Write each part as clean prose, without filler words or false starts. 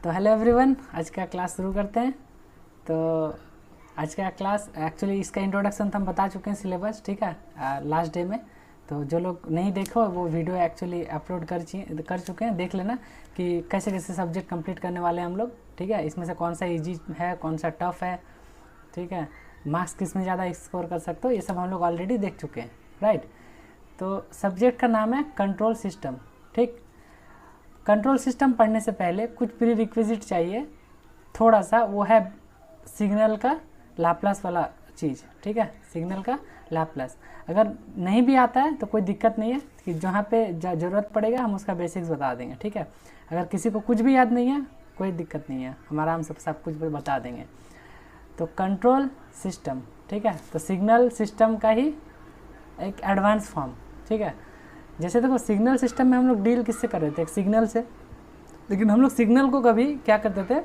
तो hello everyone, आज का क्लास शुरू करते हैं। तो आज का क्लास एक्चुअली इसका इंट्रोडक्शन तो हम बता चुके हैं सिलेबस, ठीक है, लास्ट डे में। तो जो लोग नहीं देखो वो वीडियो एक्चुअली अपलोड कर चुके हैं, देख लेना कि कैसे कैसे सब्जेक्ट कंप्लीट करने वाले हैं हम लोग, ठीक है। इसमें से कौन सा इजी है, कौन सा टफ है, ठीक है, मार्क्स किस में ज़्यादा स्कोर कर सकते हो, ये सब हम लोग ऑलरेडी देख चुके हैं, राइट। तो सब्जेक्ट का नाम है कंट्रोल सिस्टम, ठीक। कंट्रोल सिस्टम पढ़ने से पहले कुछ प्री रिक्विजिट चाहिए थोड़ा सा, वो है सिग्नल का लाप्लास वाला चीज़, ठीक है, सिग्नल का लाप्लास। अगर नहीं भी आता है तो कोई दिक्कत नहीं है, कि जहाँ पे ज़रूरत पड़ेगा हम उसका बेसिक्स बता देंगे, ठीक है। अगर किसी को कुछ भी याद नहीं है कोई दिक्कत नहीं है, हम आराम से सब कुछ बता देंगे। तो कंट्रोल सिस्टम, ठीक है, तो सिग्नल सिस्टम का ही एक एडवांस फॉर्म, ठीक है। जैसे देखो सिग्नल सिस्टम में हम लोग डील किससे कर रहे थे, एक सिग्नल से, लेकिन हम लोग सिग्नल को कभी क्या करते थे,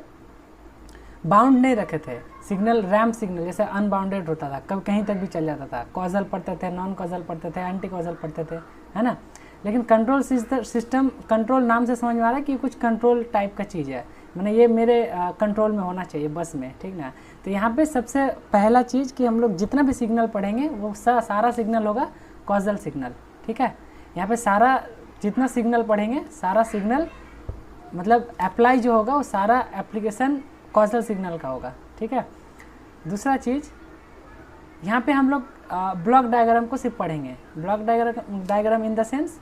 बाउंड नहीं रखे थे। सिग्नल रैम्प सिग्नल जैसे अनबाउंडेड होता था, कभी कहीं तक भी चल जाता था, कॉजल पढ़ते थे, नॉन कॉजल पढ़ते थे, एंटी कॉजल पढ़ते थे, है ना। लेकिन कंट्रोल सिस्टम, कंट्रोल नाम से समझ में आ रहा है कि कुछ कंट्रोल टाइप का चीज़ है, मैंने ये मेरे कंट्रोल में होना चाहिए बस में, ठीक ना। तो यहाँ पे सबसे पहला चीज़ कि हम लोग जितना भी सिग्नल पढ़ेंगे वो सारा सिग्नल होगा कॉजल सिग्नल, ठीक है। यहाँ पे सारा जितना सिग्नल पढ़ेंगे सारा सिग्नल मतलब अप्लाई जो होगा वो सारा एप्लीकेशन कॉजल सिग्नल का होगा, ठीक है। दूसरा चीज़ यहाँ पे हम लोग ब्लॉक डायग्राम को सिर्फ पढ़ेंगे। Block diagram in the sense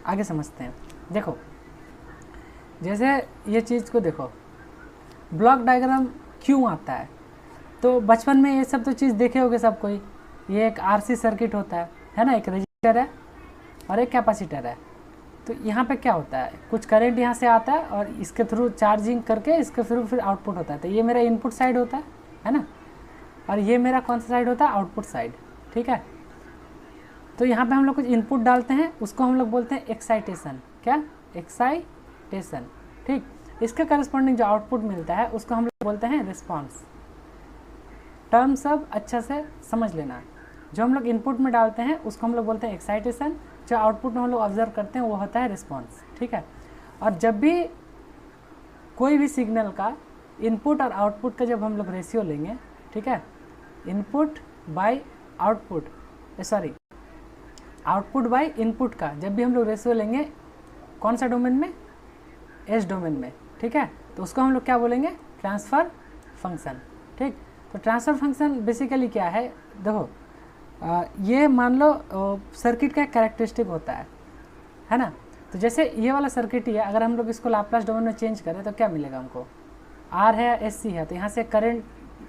आगे समझते हैं। देखो जैसे ये चीज़ को देखो, ब्लॉक डायग्राम क्यों आता है, तो बचपन में ये सब तो चीज़ देखे होगे सब कोई। ये एक आरसी सर्किट होता है ना, एक रजिस्टर है और एक कैपेसिटर है। तो यहाँ पे क्या होता है, कुछ करंट यहाँ से आता है और इसके थ्रू चार्जिंग करके इसके थ्रू फिर आउटपुट होता है। तो ये मेरा इनपुट साइड होता है ना, और ये मेरा कौन सा साइड होता है, आउटपुट साइड, ठीक है। तो यहाँ पे हम लोग कुछ इनपुट डालते हैं, उसको हम लोग बोलते हैं एक्साइटेशन। क्या, एक्साइटेशन, ठीक। इसके करस्पॉन्डिंग जो आउटपुट मिलता है उसको हम लोग बोलते हैं रिस्पॉन्स। टर्म सब अच्छा से समझ लेना। जो हम लोग इनपुट में डालते हैं उसको हम लोग बोलते हैं एक्साइटेशन, जो आउटपुट में हम लोग ऑब्जर्व करते हैं वो होता है रिस्पॉन्स, ठीक है। और जब भी कोई भी सिग्नल का इनपुट और आउटपुट का जब हम लोग रेशियो लेंगे, ठीक है, input by output, sorry output by input का जब भी हम लोग रेशियो लेंगे, कौन सा डोमेन में, एस डोमेन में, ठीक है, तो उसको हम लोग क्या बोलेंगे, ट्रांसफ़र फंक्शन, ठीक। तो ट्रांसफ़र फंक्शन बेसिकली क्या है, देखो ये मान लो सर्किट का एक कैरेक्टरिस्टिक होता है ना। तो जैसे ये वाला सर्किट ही है, अगर हम लोग इसको लाप्लास डोमेन में चेंज करें तो क्या मिलेगा हमको, आर है, एस सी है, तो यहाँ से करंट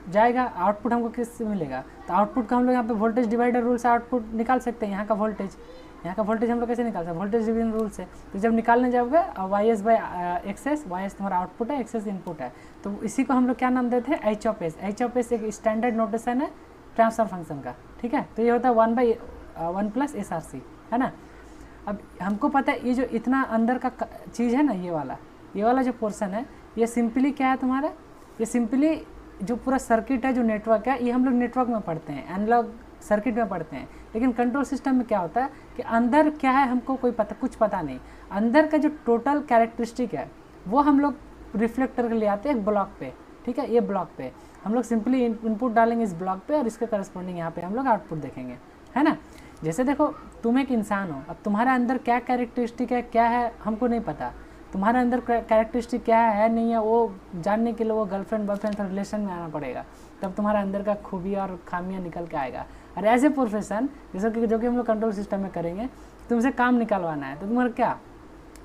जाएगा, आउटपुट हमको किससे मिलेगा, तो आउटपुट का हम लोग यहाँ पे वोल्टेज डिवाइडर रूल से आउटपुट निकाल सकते हैं। यहाँ का वोल्टेज हम लोग कैसे निकाल सकते हैं, वोल्टेज डिवीजन रूल से। तो जब निकालने जाओगे Y S by X S, Y S तुम्हारा आउटपुट है, एक्स एस इनपुट है, तो इसी को हम लोग क्या नाम देते हैं, H of S. H of S एक स्टैंडर्ड नोटेशन है ट्रांसफर फंक्शन का, ठीक है। तो ये होता है 1/1 + SRC, है ना। अब हमको पता है ये जो इतना अंदर का चीज़ है ना, ये वाला जो पोर्शन है, ये सिंपली क्या है तुम्हारा, ये सिंपली जो पूरा सर्किट है, जो नेटवर्क है, ये हम लोग नेटवर्क में पढ़ते हैं, एनालॉग सर्किट में पढ़ते हैं। लेकिन कंट्रोल सिस्टम में क्या होता है कि अंदर क्या है हमको कुछ पता नहीं। अंदर का जो टोटल कैरेक्टरिस्टिक है वो हम लोग रिफ्लेक्टर के ले आते हैं एक ब्लॉक पे, ठीक है। ये ब्लॉक पे हम लोग सिंपली इनपुट डालेंगे इस ब्लॉक पे और इसके करस्पॉन्डिंग यहाँ पे हम लोग आउटपुट देखेंगे, है ना। जैसे देखो तुम एक इंसान हो, अब तुम्हारे अंदर क्या कैरेक्टरिस्टिक है, क्या है हमको नहीं पता। तुम्हारे अंदर कैरेक्टरिस्टिक क्या है नहीं है, वो जानने के लिए वो गर्लफ्रेंड बॉयफ्रेंड तो रिलेशन में आना पड़ेगा, तब तुम्हारे अंदर का खूबी और खामियाँ निकल के आएगा। और एज ए प्रोफेशन जैसे कि जो कि हम लोग कंट्रोल सिस्टम में करेंगे, तुमसे काम निकालवाना है, तो तुम्हारा क्या,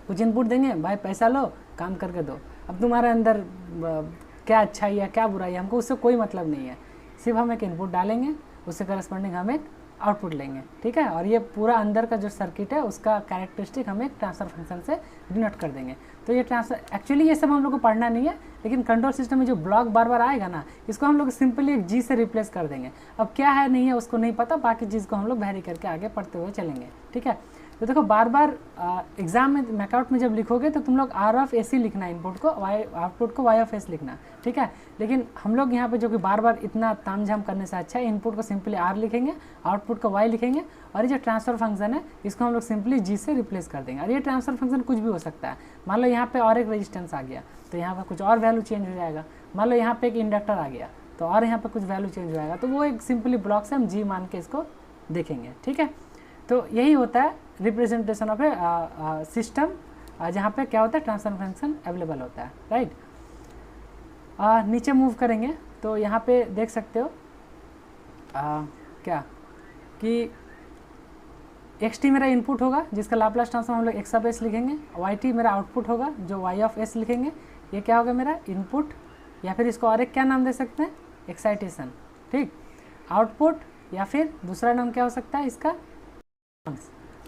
कुछ इनपुट देंगे, भाई पैसा लो काम करके दो। अब तुम्हारे अंदर क्या अच्छाई है क्या बुराई है हमको उससे कोई मतलब नहीं है, सिर्फ हम एक इनपुट डालेंगे, उससे करस्पॉन्डिंग हम एक आउटपुट लेंगे, ठीक है। और ये पूरा अंदर का जो सर्किट है उसका कैरेक्टरिस्टिक हम एक ट्रांसफर फंक्शन से डिनोट कर देंगे। तो ये ट्रांसफर एक्चुअली ये सब हम लोग को पढ़ना नहीं है, लेकिन कंट्रोल सिस्टम में जो ब्लॉक बार बार आएगा ना, इसको हम लोग सिंपली एक जी से रिप्लेस कर देंगे। अब क्या है नहीं है उसको नहीं पता, बाकी चीज़ को हम लोग वेरी करके आगे पढ़ते हुए चलेंगे, ठीक है। तो देखो बार बार एग्जाम में मैकआउट में जब लिखोगे तो तुम लोग आर ऑफ एस ही लिखना, इनपुट को वाई, आउटपुट को वाई ऑफ एस लिखना, ठीक है। लेकिन हम लोग यहाँ पे जो कि बार बार इतना तामझाम करने से अच्छा है इनपुट को सिंपली आर लिखेंगे, आउटपुट को वाई लिखेंगे, और ये जो ट्रांसफर फंक्शन है इसको हम लोग सिंपली जी से रिप्लेस कर देंगे। और ये ट्रांसफर फंक्शन कुछ भी हो सकता है, मान लो यहाँ पे और एक रेजिस्टेंस आ गया तो यहाँ पर कुछ और वैल्यू चेंज हो जाएगा, मान लो यहाँ पे एक इंडक्टर आ गया तो और यहाँ पे कुछ वैल्यू चेंज हो जाएगा, तो वो एक सिंपली ब्लॉक से हम जी मान के इसको देखेंगे, ठीक है। तो यही होता है रिप्रेजेंटेशन ऑफ ए सिस्टम, जहाँ पे क्या होता है ट्रांसफर फंक्शन अवेलेबल होता है, राइट। नीचे मूव करेंगे तो यहाँ पे देख सकते हो क्या कि एक्स टी मेरा इनपुट होगा जिसका लाप्लास ट्रांसफॉर्म हम लोग एक्स ऑफ एस लिखेंगे, वाई टी मेरा आउटपुट होगा जो वाई ऑफ एस लिखेंगे, ये क्या होगा मेरा इनपुट, या फिर इसको और एक क्या नाम दे सकते हैं एक्साइटेशन, ठीक, आउटपुट, या फिर दूसरा नाम क्या हो सकता है इसका,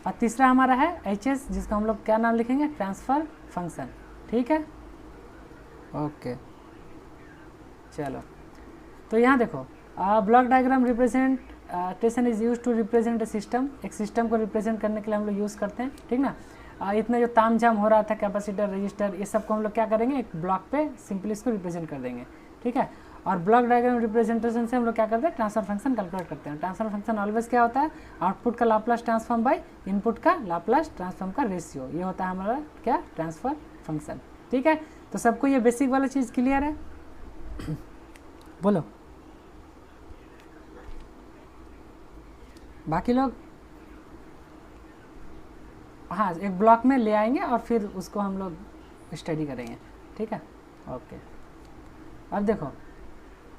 और तीसरा हमारा है एच एस जिसको हम लोग क्या नाम लिखेंगे ट्रांसफर फंक्शन, ठीक है। ओके चलो, तो यहाँ देखो block diagram representation is use to represent a system, एक सिस्टम को रिप्रेजेंट करने के लिए हम लोग यूज़ करते हैं, ठीक ना। इतना जो तामझाम हो रहा था कैपेसिटर रजिस्टर ये सब को हम लोग क्या करेंगे एक ब्लॉक पे सिंपली इसको रिप्रेजेंट कर देंगे, ठीक है। और ब्लॉक डायग्राम रिप्रेजेंटेशन से हम लोग क्या करते हैं ट्रांसफर फंक्शन कैलकुलेट करते हैं। ट्रांसफर फंक्शन ऑलवेज क्या होता है आउटपुट का लाप्लास ट्रांसफॉर्म बाय इनपुट का लाप्लास ट्रांसफॉर्म का रेशियो, ये होता है हमारा क्या ट्रांसफर फंक्शन, ठीक है। तो सबको ये बेसिक वाला चीज़ क्लियर है बोलो, बाकी लोग हाँ एक ब्लॉक में ले आएंगे और फिर उसको हम लोग स्टडी करेंगे, ठीक है। ओके, अब देखो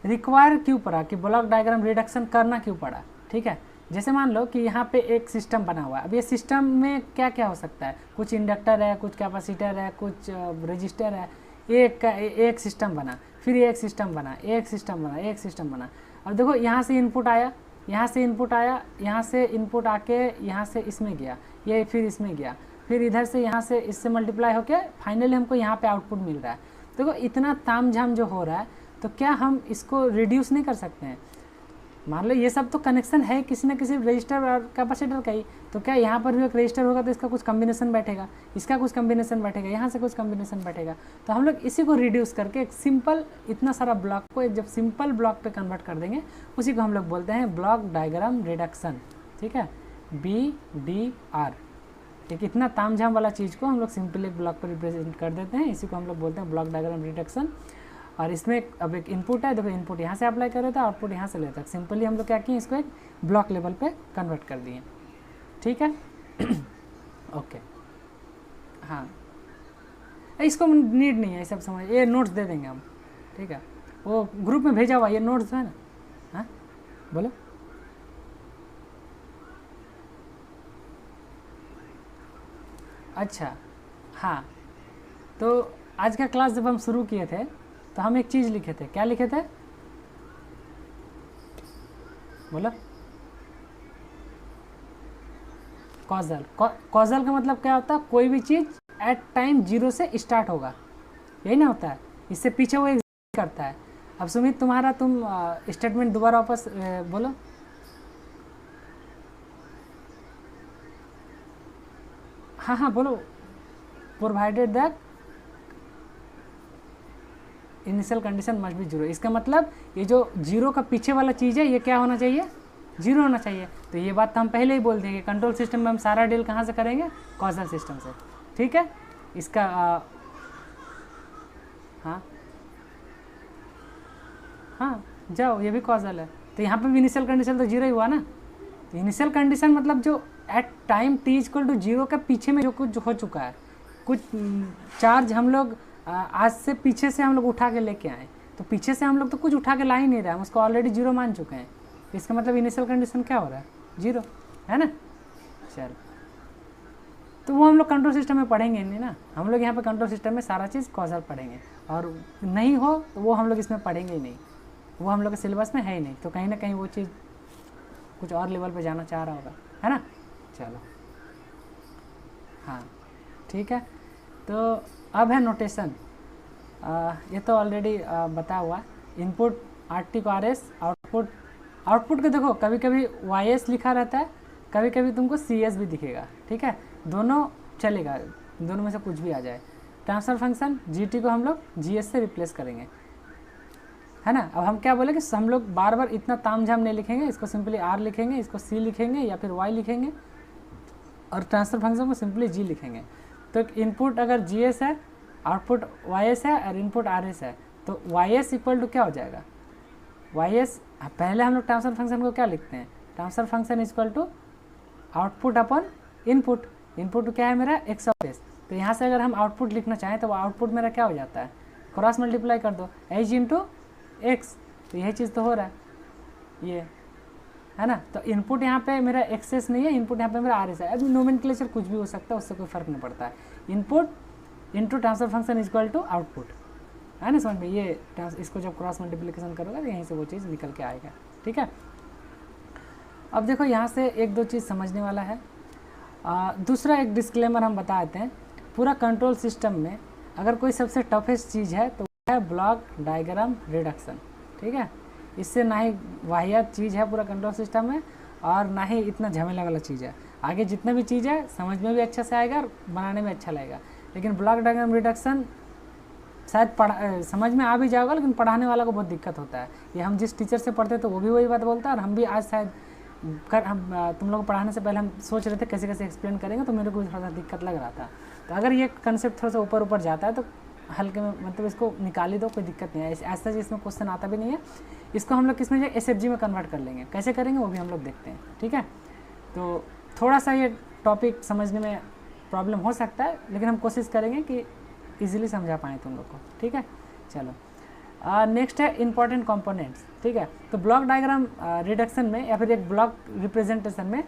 रिक्वायर क्यों पड़ा कि ब्लॉक डायग्राम रिडक्शन करना क्यों पड़ा, ठीक है। जैसे मान लो कि यहाँ पे एक सिस्टम बना हुआ है, अब ये सिस्टम में क्या क्या हो सकता है, कुछ इंडक्टर है, कुछ कैपेसिटर है, कुछ रजिस्टर है, एक सिस्टम बना, फिर एक सिस्टम बना, एक सिस्टम बना, एक सिस्टम बना। अब देखो यहाँ से इनपुट आया, यहाँ से इनपुट आया, यहाँ से इनपुट आके यहाँ से इसमें गया, ये फिर इसमें गया, फिर इधर से यहाँ से इससे मल्टीप्लाई होके फाइनली हमको यहाँ पे आउटपुट मिल रहा है। देखो इतना तामझाम जो हो रहा है तो क्या हम इसको रिड्यूस नहीं कर सकते हैं? मान लो ये सब तो कनेक्शन है किसी न किसी रजिस्टर और कैपेसिटर का ही, तो क्या यहाँ पर भी एक रजिस्टर होगा तो इसका कुछ कम्बिनेशन बैठेगा, इसका कुछ कम्बिनेशन बैठेगा, यहाँ से कुछ कम्बिनेशन बैठेगा। तो हम लोग इसी को रिड्यूस करके एक सिंपल इतना सारा ब्लॉक को जब सिंपल ब्लॉक पे कन्वर्ट कर देंगे उसी को हम लोग बोलते हैं ब्लॉक डायग्राम रिडक्शन, ठीक है, BDR। एक इतना तामझाम वाला चीज़ को हम लोग सिंपल एक ब्लॉक पर रिप्रेजेंट कर देते हैं, इसी को हम लोग बोलते हैं ब्लॉक डायग्राम रिडक्शन। और इसमें अब एक इनपुट है, देखो इनपुट यहाँ से अप्लाई कर रहे थे, आउटपुट यहाँ से लेता है, सिंपली हम लोग क्या किए इसको एक ब्लॉक लेवल पे कन्वर्ट कर दिए, ठीक है। ओके हाँ, इसको नीड नहीं है, सब समझ, ये नोट्स दे देंगे हम, ठीक है, वो ग्रुप में भेजा हुआ ये नोट्स है ना। हाँ बोलो, अच्छा हाँ, तो आज का क्लास जब हम शुरू किए थे तो हम एक चीज़ लिखे थे, क्या लिखे थे बोलो, कॉजल। कॉजल का मतलब क्या होता है, कोई भी चीज़ एट टाइम 0 से स्टार्ट होगा, यही ना होता है, इससे पीछे वो एग्जिस्ट करता है। अब सुमित तुम्हारा तुम स्टेटमेंट दोबारा वापस बोलो। हाँ हाँ बोलो, provided that initial condition must be 0, इसका मतलब ये जो 0 का पीछे वाला चीज़ है ये क्या होना चाहिए 0 होना चाहिए। तो ये बात तो हम पहले ही बोल देंगे, कंट्रोल सिस्टम में हम सारा डील कहाँ से करेंगे, कॉजल सिस्टम से, ठीक है। इसका हाँ हाँ जाओ, ये भी कॉजल है, तो यहाँ पे भी इनिशियल कंडीशन तो 0 ही हुआ ना। तो इनिशियल कंडीशन मतलब जो एट टाइम t=0 के पीछे में जो कुछ हो चुका है, कुछ चार्ज हम लोग आज से पीछे से हम लोग उठा के लेके आए, तो पीछे से हम लोग तो कुछ उठा के ला ही नहीं रहे, हम उसको ऑलरेडी 0 मान चुके हैं, तो इसका मतलब इनिशियल कंडीशन क्या हो रहा है 0, है ना। चल, तो वो हम लोग कंट्रोल सिस्टम में पढ़ेंगे नहीं ना, हम लोग यहाँ पे कंट्रोल सिस्टम में सारा चीज़ कॉजल पढ़ेंगे, और नहीं हो तो वो हम लोग इसमें पढ़ेंगे ही नहीं, वो हम लोग के सिलेबस में है ही नहीं, तो कहीं ना कहीं वो चीज़ कुछ और लेवल पे जाना चाह रहा होगा, है ना। चलो हाँ ठीक है, तो अब है नोटेशन, ये तो ऑलरेडी बता हुआ, इनपुट RT को RS, आउटपुट को देखो कभी कभी YS लिखा रहता है, कभी कभी तुमको CS भी दिखेगा, ठीक है, दोनों चलेगा, दोनों में से कुछ भी आ जाए। ट्रांसफर फंक्शन GT को हम लोग GS से रिप्लेस करेंगे, है ना। अब हम क्या बोले कि हम लोग बार बार इतना तामझाम नहीं लिखेंगे, इसको सिंपली R लिखेंगे, इसको C लिखेंगे या फिर Y लिखेंगे, और ट्रांसफर फंक्शन को सिंपली G लिखेंगे। तो इनपुट अगर GS है, आउटपुट YS है और इनपुट RS है, तो YS इक्वल टू क्या हो जाएगा, YS, पहले हम लोग ट्रांसफर फंक्शन को क्या लिखते हैं, transfer function equal to output upon input. Input क्या है मेरा X और S, तो यहाँ से अगर हम आउटपुट लिखना चाहें तो आउटपुट मेरा क्या हो जाता है, क्रॉस मल्टीप्लाई कर दो H इंटू X, तो यही चीज़ तो हो रहा है, ये है ना। तो इनपुट यहाँ पे मेरा XS नहीं है, इनपुट यहाँ पे मेरा RS है। अब नोमेनक्लेचर कुछ भी हो सकता है, उससे कोई फर्क नहीं पड़ता है। Input into transfer function equal to output, है ना, समझ में। ये इसको जब क्रॉस मल्टीप्लिकेशन करोगे तो यहीं से वो चीज़ निकल के आएगा, ठीक है। अब देखो यहाँ से एक दो चीज़ समझने वाला है। दूसरा एक डिस्क्लेमर हम बता देते हैं, पूरा कंट्रोल सिस्टम में अगर कोई सबसे टफेस्ट चीज़ है तो वो है ब्लॉक डायग्राम रिडक्शन, ठीक है। इससे ना ही वाहियात चीज़ है पूरा कंट्रोल सिस्टम में, और ना ही इतना झमेला वाला चीज़ है। आगे जितना भी चीज़ है समझ में भी अच्छा से आएगा और बनाने में अच्छा लगेगा, लेकिन ब्लॉक डायग्राम रिडक्शन शायद समझ में आ भी जाएगा, लेकिन पढ़ाने वाला को बहुत दिक्कत होता है। ये हम जिस टीचर से पढ़ते तो वो भी वही बात बोलता है, और हम भी आज शायद तुम लोग को पढ़ाने से पहले हम सोच रहे थे कैसे कैसे एक्सप्लेन करेंगे, तो मेरे को थोड़ा सा दिक्कत लग रहा था। तो अगर ये कंसेप्ट थोड़ा सा ऊपर ऊपर जाता है तो हल्के में, मतलब इसको निकाल ही दो, कोई दिक्कत नहीं है। ऐसा इसमें क्वेश्चन आता भी नहीं है। इसको हम लोग किस में SFG में कन्वर्ट कर लेंगे, कैसे करेंगे वो भी हम लोग देखते हैं, ठीक है। तो थोड़ा सा ये टॉपिक समझने में प्रॉब्लम हो सकता है, लेकिन हम कोशिश करेंगे कि ईजिली समझा पाएँ तुम लोग को, ठीक है। चलो नेक्स्ट है इंपॉर्टेंट कंपोनेंट्स, ठीक है। तो ब्लॉक डायग्राम रिडक्शन में या फिर एक ब्लॉक रिप्रेजेंटेशन में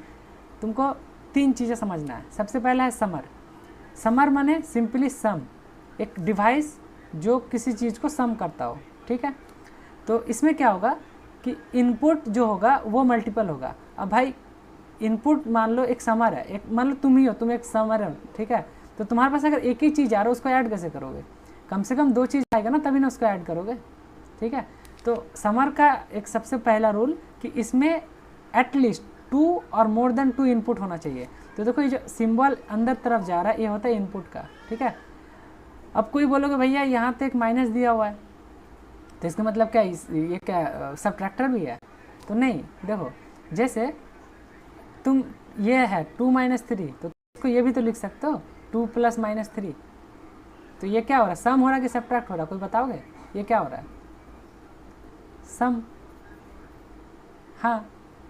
तुमको 3 चीज़ें समझना है। सबसे पहला है समर। समर माने सिंपली सम, एक डिवाइस जो किसी चीज़ को सम करता हो, ठीक है। तो इसमें क्या होगा कि इनपुट जो होगा वो मल्टीपल होगा। अब भाई इनपुट मान लो एक समर है, एक मान लो तुम ही हो, तुम एक समर हो, ठीक है। तो तुम्हारे पास अगर एक ही चीज़ आ रहा है उसको ऐड कैसे करोगे, कम से कम 2 चीज़ आएगा ना, तभी ना उसको ऐड करोगे, ठीक है। तो समर का एक सबसे पहला रूल कि इसमें एटलीस्ट 2 और मोर देन 2 इनपुट होना चाहिए। तो देखो ये जो सिंबल अंदर तरफ जा रहा है ये होता है इनपुट का, ठीक है। अब कोई बोलोगे भैया यहाँ तो एक माइनस दिया हुआ है, तो इसका मतलब क्या ये क्या सबट्रैक्टर भी है, तो नहीं। देखो जैसे तुम ये है 2 - 3, तो इसको ये भी तो लिख सकते हो 2 + -3। तो ये क्या हो रहा है, सम हो रहा है कि सबट्रैक्ट हो रहा है, कोई बताओगे ये क्या हो रहा है, सम। हाँ,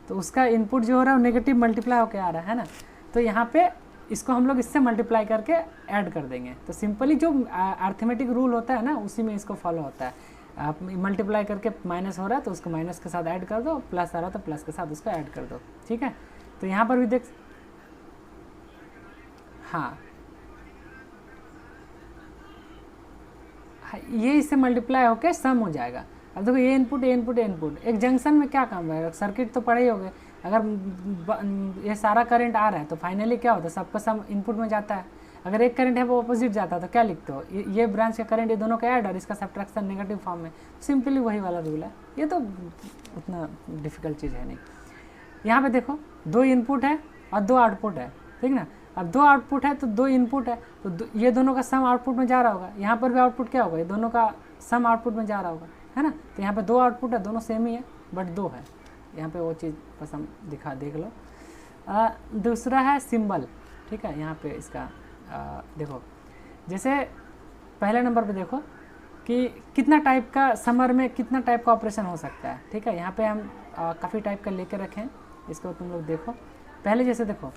तो उसका इनपुट जो हो रहा है वो नेगेटिव मल्टीप्लाई होकर आ रहा है ना। तो यहाँ पे इसको हम लोग इससे मल्टीप्लाई करके ऐड कर देंगे। तो सिंपली जो अर्थमेटिक रूल होता है ना उसी में इसको फॉलो होता है। आप मल्टीप्लाई करके माइनस हो रहा है तो उसको माइनस के साथ ऐड कर दो, प्लस आ रहा है तो प्लस के साथ उसको ऐड कर दो, ठीक है। तो यहाँ पर भी देख, हाँ ये इससे मल्टीप्लाई होके सम हो जाएगा। अब देखो ये इनपुट ये इनपुट ये इनपुट, एक जंक्शन में क्या काम है, सर्किट तो पढ़े ही होंगे। अगर ये सारा करंट आ रहा है तो फाइनली क्या होता है, सबका सम इनपुट में जाता है। अगर एक करंट है वो अपोजिट जाता है तो क्या लिखते हो, ये ब्रांच का करंट ये दोनों का ऐड और इसका सब्ट्रैक्शन नेगेटिव फॉर्म में। सिंपली वही वाला रूल है, ये तो उतना डिफिकल्ट चीज़ है नहीं। यहाँ पे देखो 2 इनपुट है और 2 आउटपुट है, ठीक ना। अब 2 आउटपुट है तो 2 इनपुट है, तो ये दोनों का सम आउटपुट में जा रहा होगा। यहाँ पर भी आउटपुट क्या होगा, ये दोनों का सम आउटपुट में जा रहा होगा, है ना। तो यहाँ पे 2 आउटपुट है, दोनों सेम ही है बट 2 है। यहाँ पे वो चीज़ बस हम देख लो। दूसरा है सिंबल, ठीक है। यहाँ पे इसका देखो, जैसे पहले नंबर पे देखो कि कितना टाइप का समर में कितना टाइप का ऑपरेशन हो सकता है, ठीक है। यहाँ पे हम काफ़ी टाइप का लेके रखें, इसको तुम लोग देखो। पहले जैसे देखो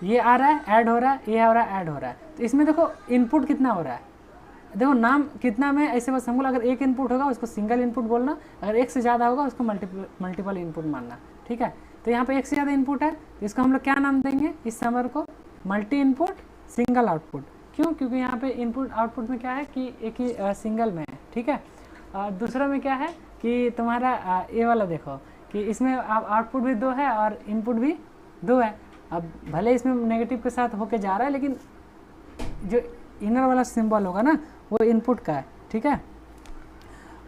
ये आ रहा है ऐड हो रहा है, ये हो रहा है ऐड हो रहा है, तो इसमें देखो इनपुट कितना हो रहा है, देखो नाम कितना में ऐसे बस हम लोग अगर एक इनपुट होगा उसको सिंगल इनपुट बोलना, अगर एक से ज़्यादा होगा उसको मल्टीपल इनपुट मानना, ठीक है। तो यहाँ पे एक से ज़्यादा इनपुट है तो इसको हम लोग क्या नाम देंगे, इस समर को मल्टी इनपुट सिंगल आउटपुट। क्यों, क्योंकि यहाँ पे इनपुट आउटपुट में क्या है कि एक ही सिंगल में है, ठीक है। दूसरा में क्या है कि तुम्हारा ये वाला देखो कि इसमें आउटपुट भी 2 है और इनपुट भी 2 है। अब भले इसमें नेगेटिव के साथ होके जा रहा है, लेकिन जो इनर वाला सिंबल होगा ना वो इनपुट का है, ठीक है।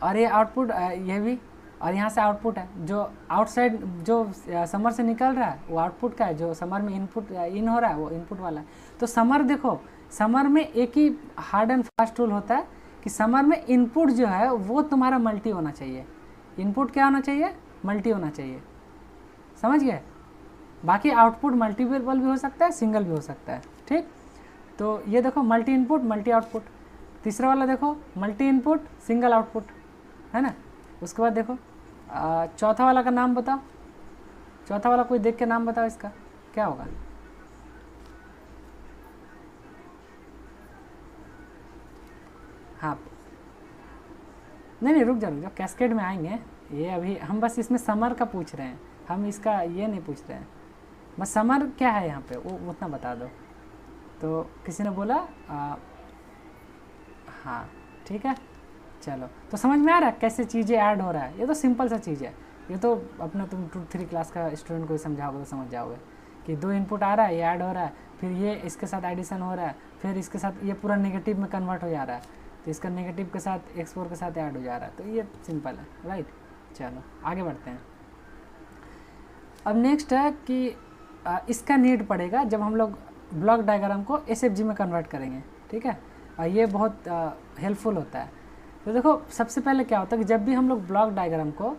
और ये आउटपुट ये भी और यहाँ से आउटपुट है, जो आउटसाइड जो समर से निकल रहा है वो आउटपुट का है, जो समर में इनपुट इन हो रहा है वो इनपुट वाला है। तो समर देखो, समर में एक ही हार्ड एंड फास्ट रूल होता है कि समर में इनपुट जो है वो तुम्हारा मल्टी होना चाहिए। इनपुट क्या होना चाहिए? मल्टी होना चाहिए, समझ गए? बाकी आउटपुट मल्टीपल भी हो सकता है, सिंगल भी हो सकता है, ठीक। तो ये देखो मल्टी इनपुट मल्टी आउटपुट। तीसरा वाला देखो मल्टी इनपुट सिंगल आउटपुट, है ना। उसके बाद देखो चौथा वाला का नाम बताओ, चौथा वाला कोई देख के नाम बताओ, इसका क्या होगा? हाँ नहीं रुक जाओ, कैस्केड में आएंगे। ये अभी हम बस इसमें समर का पूछ रहे हैं, हम इसका ये नहीं पूछ रहे हैं। बस समर क्या है यहाँ पे वो उतना बता दो। तो किसी ने बोला हाँ ठीक है, चलो। तो समझ में आ रहा है कैसे चीज़ें ऐड हो रहा है? ये तो सिंपल सा चीज़ है, ये तो अपना तुम 2-3 क्लास का स्टूडेंट को समझाओगे तो समझ जाओगे कि 2 इनपुट आ रहा है, ये ऐड हो रहा है, फिर ये इसके साथ एडिशन हो रहा है, फिर इसके साथ ये पूरा नेगेटिव में कन्वर्ट हो जा रहा है, तो इसका नेगेटिव के साथ x4 के साथ ऐड हो जा रहा है। तो ये सिंपल है, राइट। चलो आगे बढ़ते हैं। अब नेक्स्ट है कि इसका नीड पड़ेगा जब हम लोग ब्लॉक डायग्राम को SFG में कन्वर्ट करेंगे, ठीक है। और ये बहुत हेल्पफुल होता है। तो देखो सबसे पहले क्या होता है कि जब भी हम लोग ब्लॉक डायग्राम को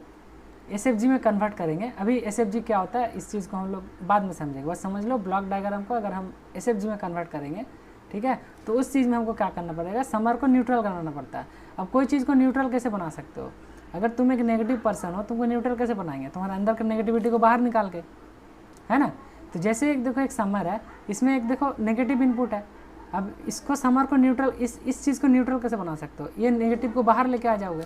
SFG में कन्वर्ट करेंगे, अभी SFG क्या होता है इस चीज़ को हम लोग बाद में समझेंगे, बस समझ लो ब्लॉक डायग्राम को अगर हम SFG में कन्वर्ट करेंगे, ठीक है, तो उस चीज़ में हमको क्या करना पड़ेगा? समर को न्यूट्रल बनाना पड़ता है। अब कोई चीज़ को न्यूट्रल कैसे बना सकते हो? अगर तुम एक नेगेटिव पर्सन हो, तुमको न्यूट्रल कैसे बनाएंगे? तुम्हारे अंदर के नेगेटिविटी को बाहर निकाल के, है ना। तो जैसे एक देखो एक समर है, इसमें एक देखो नेगेटिव इनपुट है। अब इसको समर को न्यूट्रल, इस चीज़ को न्यूट्रल कैसे बना सकते हो? ये नेगेटिव को बाहर लेके आ जाओगे,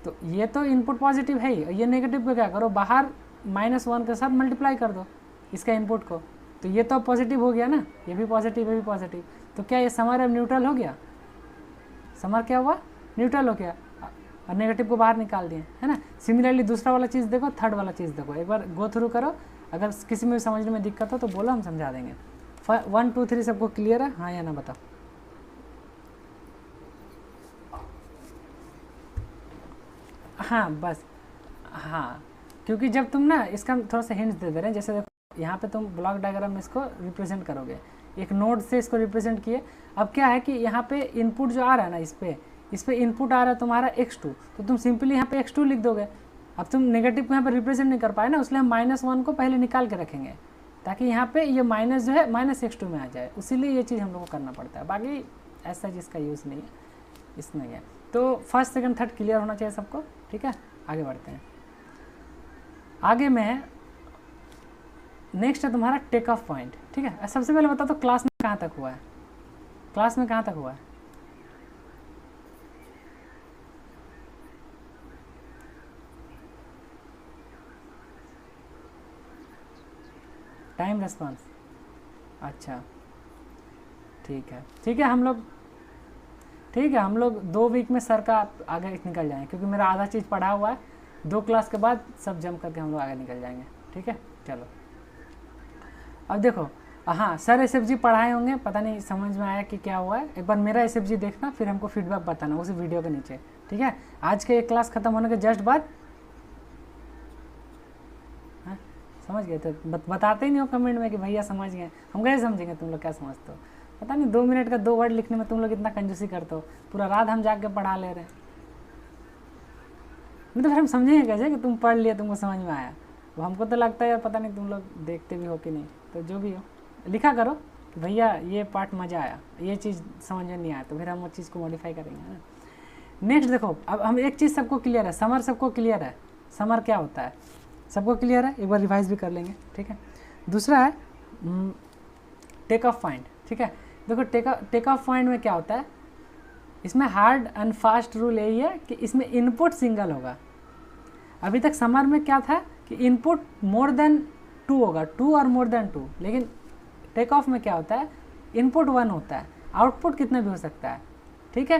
तो ये तो इनपुट पॉजिटिव है ही, ये नेगेटिव को क्या करो? बाहर -1 के साथ मल्टीप्लाई कर दो इसका इनपुट को, तो ये तो पॉजिटिव हो गया ना, ये भी पॉजिटिव, ये भी पॉजिटिव। तो क्या ये समर अब न्यूट्रल हो गया? समर क्या हुआ? न्यूट्रल हो गया, और नेगेटिव को बाहर निकाल दिए, है ना। सिमिलरली दूसरा वाला चीज़ देखो, थर्ड वाला चीज़ देखो, एक बार गो थ्रू करो। अगर किसी में समझने में दिक्कत हो तो बोलो, हम समझा देंगे। 1 2 3 सबको क्लियर है? हाँ या ना बताओ। हाँ बस, हाँ, क्योंकि जब तुम ना इसका थोड़ा सा हिंट दे रहे हैं, जैसे देखो यहाँ पे तुम ब्लॉक डायग्राम में इसको रिप्रेजेंट करोगे, एक नोड से इसको रिप्रेजेंट किए। अब क्या है कि यहाँ पे इनपुट जो आ रहा है ना, इस पे इनपुट आ रहा है तुम्हारा x2, तो तुम सिंपली यहाँ पे x2 लिख दोगे। अब तुम नेगेटिव को यहाँ पे रिप्रेजेंट नहीं कर पाए ना, इसलिए हम -1 को पहले निकाल के रखेंगे, ताकि यहाँ पे ये माइनस जो है -x2 में आ जाए, इसीलिए ये चीज़ हम लोग को करना पड़ता है। बाकी ऐसा जिसका यूज़ नहीं है, इसमें है। तो फर्स्ट सेकंड थर्ड क्लियर होना चाहिए सबको, ठीक है। आगे बढ़ते हैं। आगे में है नेक्स्ट है तुम्हारा टेक ऑफ पॉइंट, ठीक है। सबसे पहले बता दो क्लास में कहाँ तक हुआ है? क्लास में कहाँ तक हुआ है? टाइम रेस्पॉन्स, अच्छा ठीक है, ठीक है। हम लोग 2 वीक में सर का आगे निकल जाएंगे, क्योंकि मेरा आधा चीज़ पढ़ा हुआ है। 2 क्लास के बाद सब जम करके हम लोग आगे निकल जाएंगे, ठीक है। चलो अब देखो, हाँ सर SFG पढ़ाए होंगे, पता नहीं समझ में आया कि क्या हुआ है। एक बार मेरा SFG देखना, फिर हमको फीडबैक बताना उसी वीडियो के नीचे, ठीक है। आज के एक क्लास खत्म होने के जस्ट बाद, हाँ समझ गए तो बताते ही नहीं हो कमेंट में कि भैया समझ गए। हम कैसे समझेंगे? तुम लोग क्या समझते हो? पता नहीं 2 मिनट का 2 वर्ड लिखने में तुम लोग इतना कंजूसी करते हो, पूरा रात हम जाके पढ़ा ले रहे हैं। नहीं तो फिर हम समझेंगे कैसे कि तुम पढ़ लिए, तुमको समझ में आया? वो हमको तो लगता है यार पता नहीं तुम लोग देखते भी हो कि नहीं। तो जो भी हो लिखा करो कि भैया ये पार्ट मज़ा आया, ये चीज़ समझ में नहीं आया, तो फिर हम उस चीज़ को मॉडिफाई करेंगे ना। नेक्स्ट देखो, अब हम एक चीज़ सबको क्लियर है, समर सबको क्लियर है, समर क्या होता है सबको क्लियर है, एक बार रिवाइज भी कर लेंगे, ठीक है। दूसरा है टेक ऑफ पॉइंट, ठीक है। देखो टेक ऑफ पॉइंट में क्या होता है, इसमें हार्ड एंड फास्ट रूल यही है कि इसमें इनपुट सिंगल होगा। अभी तक समर में क्या था कि इनपुट मोर देन 2 होगा, 2 और मोर देन 2, लेकिन टेक ऑफ में क्या होता है, इनपुट 1 होता है, आउटपुट कितना भी हो सकता है, ठीक है।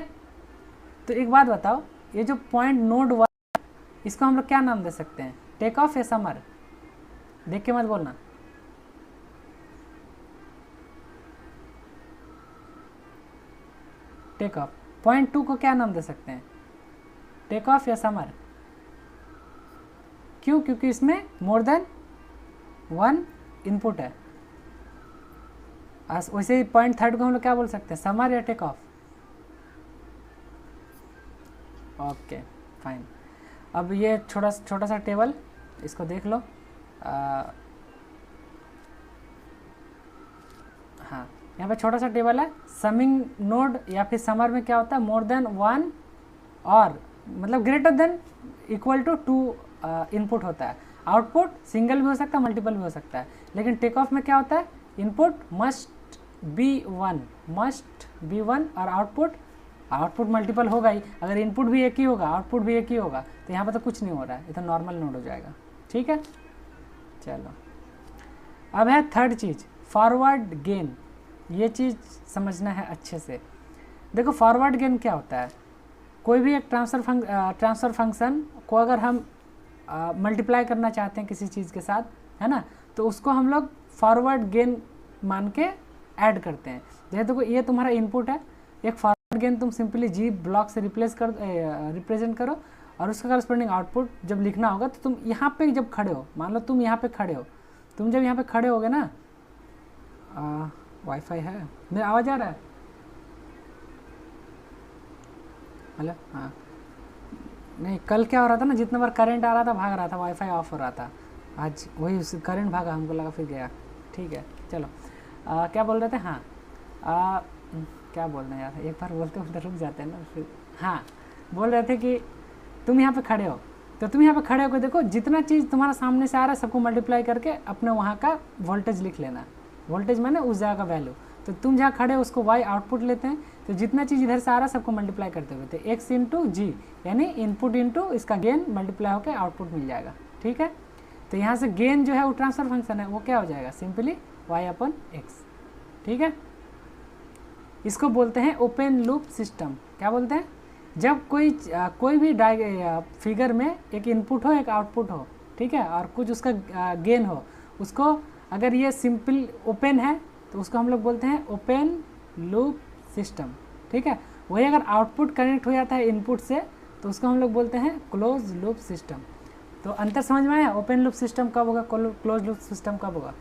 तो एक बात बताओ, ये जो पॉइंट नोड 1, इसको हम लोग क्या नाम दे सकते हैं? टेक ऑफ या समर? देख के मत बोलना। Take off. पॉइंट 2 को क्या नाम दे सकते हैं? टेक ऑफ या समर? क्यों? क्योंकि इसमें मोर देन वन इनपुट है। वैसे ही पॉइंट थर्ड को हम लोग क्या बोल सकते हैं, समर या टेक ऑफ। Okay fine. अब ये छोटा सा टेबल, इसको देख लो। हाँ, यहाँ पे छोटा सा टेबल है। समिंग नोड या फिर समर में क्या होता है, मोर देन वन और मतलब greater than equal to 2 input होता है। आउटपुट सिंगल भी हो सकता है, मल्टीपल भी हो सकता है। लेकिन टेक ऑफ में क्या होता है, इनपुट मस्ट बी वन और आउटपुट मल्टीपल होगा ही। अगर इनपुट भी एक ही होगा, आउटपुट भी एक ही होगा, तो यहाँ पर तो कुछ नहीं हो रहा है, ये तो नॉर्मल नोड हो जाएगा। ठीक है, चलो अब है थर्ड चीज़, फॉरवर्ड गेन। ये चीज़ समझना है अच्छे से। देखो फॉरवर्ड गेन क्या होता है, कोई भी एक ट्रांसफ़र फंक्शन को अगर हम मल्टीप्लाई करना चाहते हैं किसी चीज़ के साथ, है ना, तो उसको हम लोग फॉरवर्ड गेन मान के ऐड करते हैं। जैसे देखो ये तुम्हारा इनपुट है, एक फॉरवर्ड गेन तुम सिंपली जी ब्लॉक से रिप्रेजेंट करो और उसका करस्पॉन्डिंग आउटपुट जब लिखना होगा तो तुम यहाँ पे जब खड़े हो, मान लो तुम यहाँ पे खड़े हो, तुम जब यहाँ पे खड़े होगे ना, वाईफाई है, मेरा आवाज़ आ रहा है? हेलो, हाँ नहीं, कल क्या हो रहा था ना, जितना बार करंट आ रहा था भाग रहा था, वाईफाई ऑफ हो रहा था। आज वही करंट भागा, हमको लगा फिर गया। ठीक है चलो, क्या बोल रहे थे? हाँ, क्या बोल रहे हैं यार, एक बार बोलते बोलते रुक जाते हैं ना फिर। हाँ, बोल रहे थे कि तुम यहाँ पे खड़े हो, तो तुम यहाँ पे खड़े होकर देखो जितना चीज़ तुम्हारा सामने से आ रहा है सबको मल्टीप्लाई करके अपने वहाँ का वोल्टेज लिख लेना। वोल्टेज माने उस जगह का वैल्यू। तो तुम जहाँ खड़े हो उसको वाई आउटपुट लेते हैं, तो जितना चीज़ इधर से आ रहा है सबको मल्टीप्लाई करते हुए, तो एक्स इंटू जी, यानी इनपुट इंटू इसका गेन मल्टीप्लाई होकर आउटपुट मिल जाएगा। ठीक है, तो यहाँ से गेन जो है वो ट्रांसफर फंक्शन है, वो क्या हो जाएगा, सिंपली वाई अपन एक्स। ठीक है, इसको बोलते हैं ओपन लूप सिस्टम। क्या बोलते हैं? जब कोई भी फिगर में एक इनपुट हो एक आउटपुट हो, ठीक है, और कुछ उसका गेन हो, उसको अगर ये सिंपल ओपन है तो उसको हम लोग बोलते हैं ओपन लूप सिस्टम। ठीक है, वही अगर आउटपुट कनेक्ट हो जाता है इनपुट से तो उसको हम लोग बोलते हैं क्लोज लूप सिस्टम। तो अंतर समझ में आया? ओपन लूप सिस्टम कब होगा, क्लोज लूप सिस्टम कब होगा?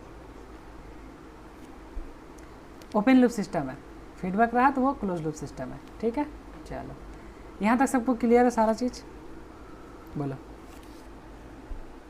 ओपन लूप सिस्टम है, फीडबैक रहा तो वो क्लोज लूप सिस्टम है। ठीक है, चलो यहाँ तक सबको क्लियर है सारा चीज़? बोलो।